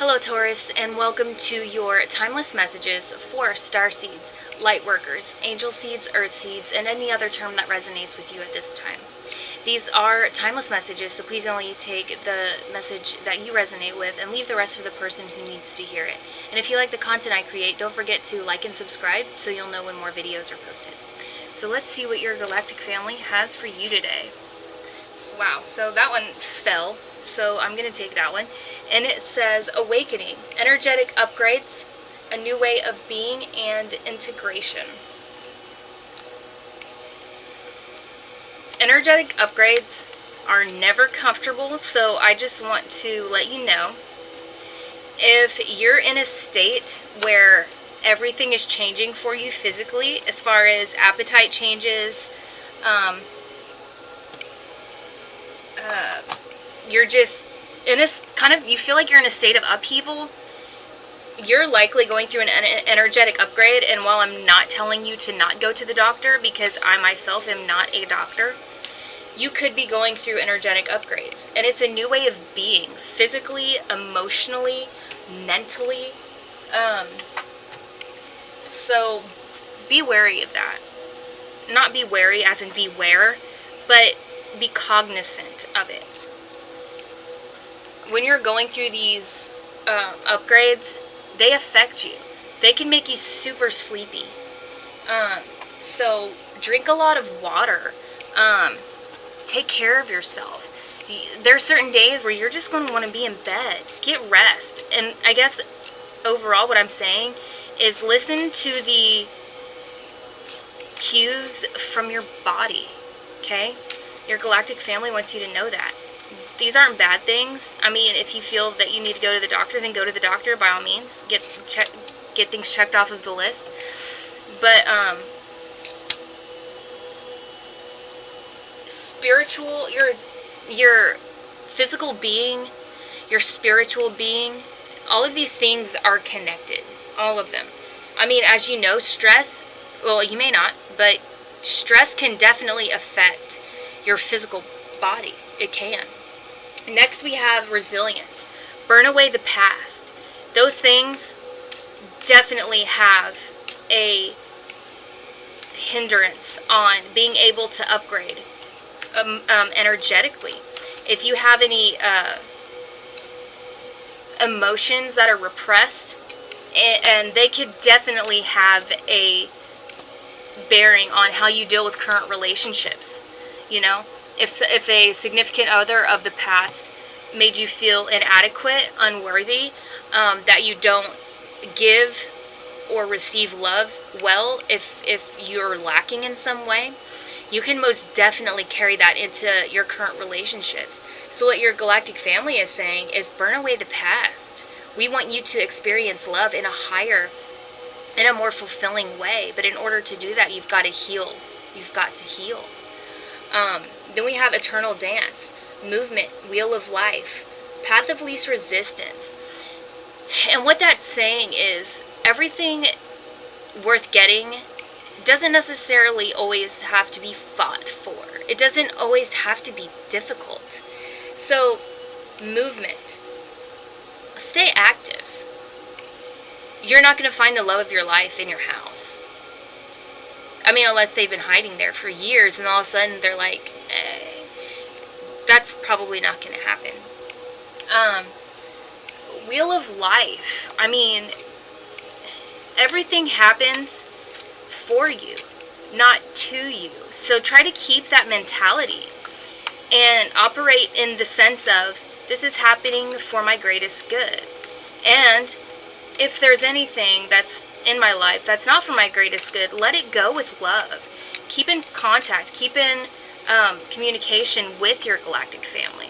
Hello Taurus, and welcome to your timeless messages for Starseeds, Lightworkers, Angel Seeds, Earth Seeds, and any other term that resonates with you at this time. These are timeless messages, so please only take the message that you resonate with and leave the rest for the person who needs to hear it. And if you like the content I create, don't forget to like and subscribe so you'll know when more videos are posted. So let's see what your galactic family has for you today. Wow, so that one fell, so I'm going to take that one. And it says, Awakening, Energetic Upgrades, A New Way of Being, and Integration. Energetic upgrades are never comfortable, so I just want to let you know, if you're in a state where everything is changing for you physically, as far as appetite changes, you're just in a kind of, you feel like you're in a state of upheaval, you're likely going through an energetic upgrade. And while I'm not telling you to not go to the doctor, because I myself am not a doctor, you could be going through energetic upgrades. And it's a new way of being, physically, emotionally, mentally. So be wary of that. Not be wary as in beware, but be cognizant of it. When you're going through these upgrades, they affect you. They can make you super sleepy. So drink a lot of water. Take care of yourself. There are certain days where you're just going to want to be in bed. Get rest. And I guess overall what I'm saying is listen to the cues from your body. Okay? Your galactic family wants you to know that. These aren't bad things. I mean, if you feel that you need to go to the doctor, then go to the doctor by all means. Get things checked off of the list. But spiritual, your physical being, your spiritual being, all of these things are connected. All of them. I mean, as you know, stress, well, you may not, but stress can definitely affect your physical body. It can. Next we have resilience. Burn away the past. Those things definitely have a hindrance on being able to upgrade energetically. If you have any emotions that are repressed, and they could definitely have a bearing on how you deal with current relationships, you know? If a significant other of the past made you feel inadequate, unworthy, that you don't give or receive love well, if you're lacking in some way, you can most definitely carry that into your current relationships. So what your galactic family is saying is burn away the past. We want you to experience love in a higher, in a more fulfilling way. But in order to do that, you've got to heal. You've got to heal. Then we have Eternal Dance, Movement, Wheel of Life, Path of Least Resistance. And what that's saying is everything worth getting doesn't necessarily always have to be fought for. It doesn't always have to be difficult. So, movement. Stay active. You're not going to find the love of your life in your house. I mean, unless they've been hiding there for years and all of a sudden they're like, that's probably not going to happen. Wheel of Life. I mean, everything happens for you, not to you. So try to keep that mentality and operate in the sense of, this is happening for my greatest good. And if there's anything that's in my life that's not for my greatest good, let it go with love. Keep in contact, keep in communication with your galactic family.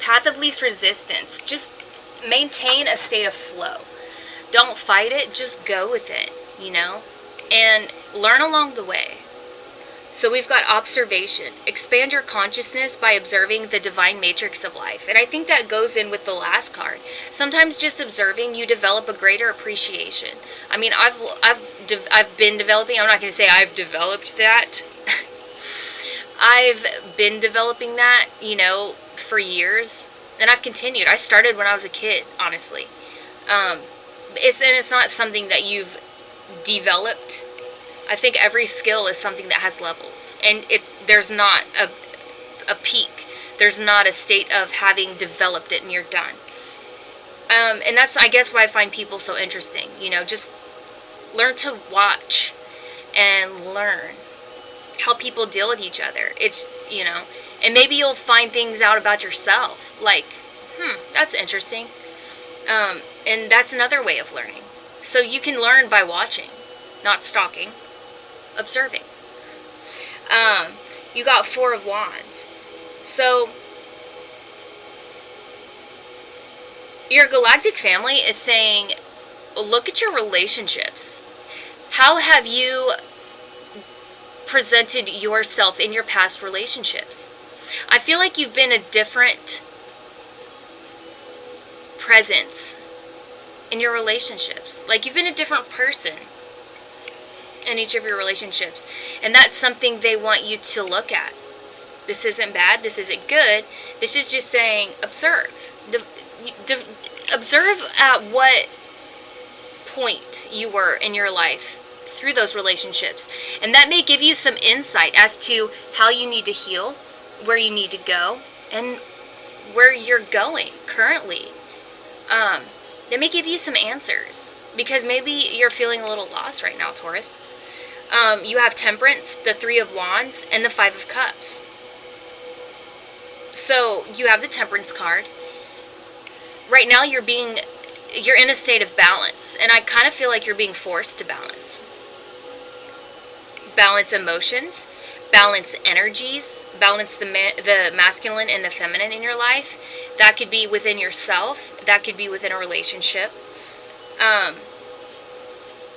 Path of Least Resistance. Just maintain a state of flow. Don't fight it, just go with it, you know, and learn along the way. So we've got observation. Expand your consciousness by observing the divine matrix of life. And I think that goes in with the last card. Sometimes just observing, you develop a greater appreciation. I mean, I've been developing, I'm not going to say I've developed that. I've been developing that, you know, for years. And I've continued. I started when I was a kid, honestly. It's not something that you've developed. I think every skill is something that has levels. And there's not a peak. There's not a state of having developed it and you're done. And that's, I guess, why I find people so interesting. You know, just learn to watch and learn how people deal with each other. It's, you know, and maybe you'll find things out about yourself. Like, that's interesting. And that's another way of learning. So you can learn by watching, not stalking, observing. You got 4 of Wands. So your galactic family is saying, look at your relationships. How have you presented yourself in your past relationships? I feel like you've been a different presence in your relationships. Like you've been a different person in each of your relationships. And that's something they want you to look at. This isn't bad. This isn't good. This is just saying, observe. Observe at what point you were in your life through those relationships. And that may give you some insight as to how you need to heal, where you need to go, and where you're going currently. That may give you some answers. Because maybe you're feeling a little lost right now, Taurus. You have Temperance, the 3 of Wands, and the 5 of Cups. So you have the Temperance card. Right now you're in a state of balance. And I kind of feel like you're being forced to balance. Balance emotions. Balance energies. Balance the masculine and the feminine in your life. That could be within yourself. That could be within a relationship. I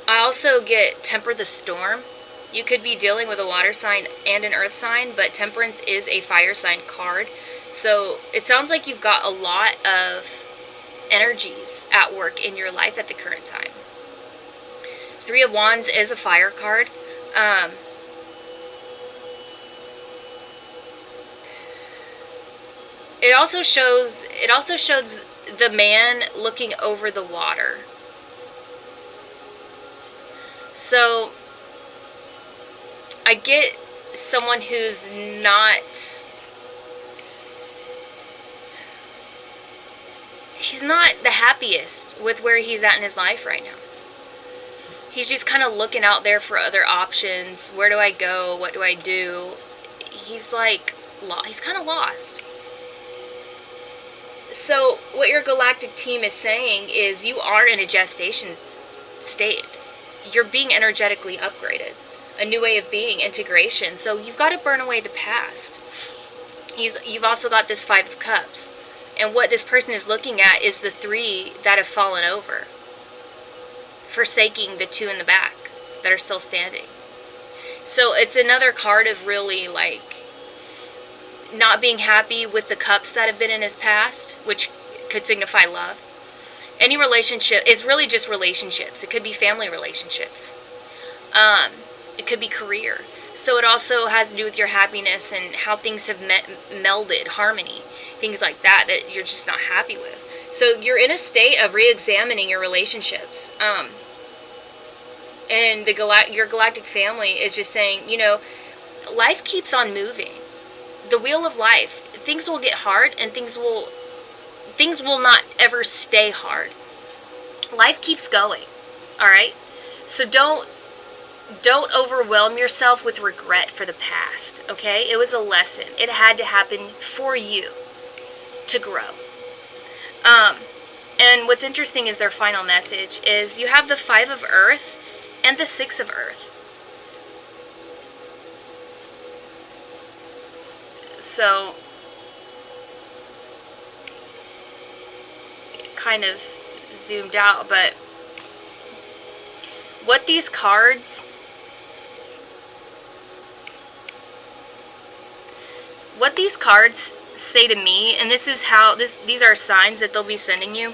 also get Temper the Storm. You could be dealing with a water sign and an earth sign, but Temperance is a fire sign card. So it sounds like you've got a lot of energies at work in your life at the current time. 3 of Wands is a fire card. It also shows the man looking over the water. So I get someone who's not, he's not the happiest with where he's at in his life right now. He's just kind of looking out there for other options. Where do I go? What do I do? He's like, he's kind of lost. So what your galactic team is saying is you are in a gestation state. You're being energetically upgraded. A new way of being, integration. So you've got to burn away the past. You've also got this 5 of Cups. And what this person is looking at is the 3 that have fallen over. Forsaking the 2 in the back that are still standing. So it's another card of really like not being happy with the cups that have been in his past, which could signify love. Any relationship is really just relationships. It could be family relationships. It could be career. So it also has to do with your happiness and how things have melded, harmony, things like that you're just not happy with. So you're in a state of re-examining your relationships. And your galactic family is just saying, you know, life keeps on moving. The wheel of life, things will get hard and things will not ever stay hard. Life keeps going. All right? So don't overwhelm yourself with regret for the past, okay? It was a lesson. It had to happen for you to grow. And what's interesting is their final message is you have the 5 of Earth and the 6 of Earth. So it kind of zoomed out, but what these cards say to me, and this is how these are signs that they'll be sending you.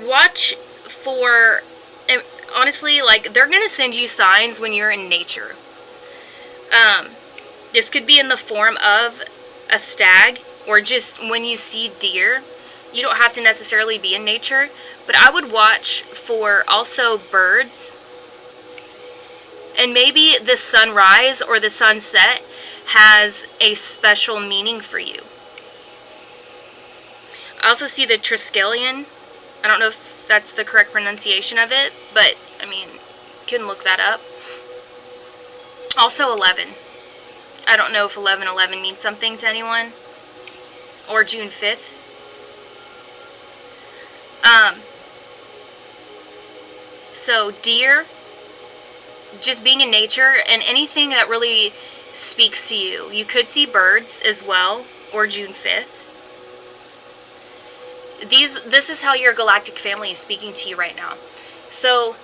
Watch for, and honestly, like, they're going to send you signs when you're in nature. This could be in the form of a stag, or just when you see deer, you don't have to necessarily be in nature, but I would watch for also birds. And maybe the sunrise or the sunset has a special meaning for you. I also see the Triskelion. I don't know if that's the correct pronunciation of it, but, I mean, you can look that up. Also 11. I don't know if 11/11 means something to anyone. Or June 5th. So, deer, just being in nature, and anything that really speaks to you. You could see birds as well, or June 5th. This is how your galactic family is speaking to you right now. So,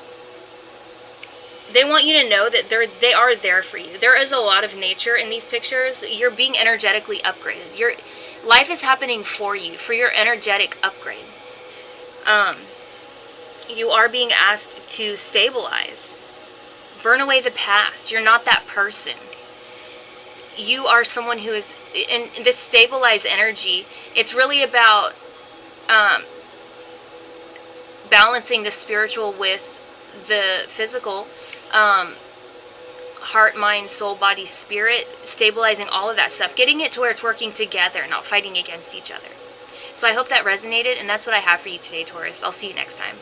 they want you to know that they are there for you. There is a lot of nature in these pictures. You're being energetically upgraded. Your life is happening for you, for your energetic upgrade. You are being asked to stabilize. Burn away the past. You're not that person. You are someone who is, in this stabilized energy, it's really about balancing the spiritual with the physical. Heart, mind, soul, body, spirit, stabilizing all of that stuff, getting it to where it's working together, not fighting against each other. So I hope that resonated, and that's what I have for you today, Taurus. I'll see you next time.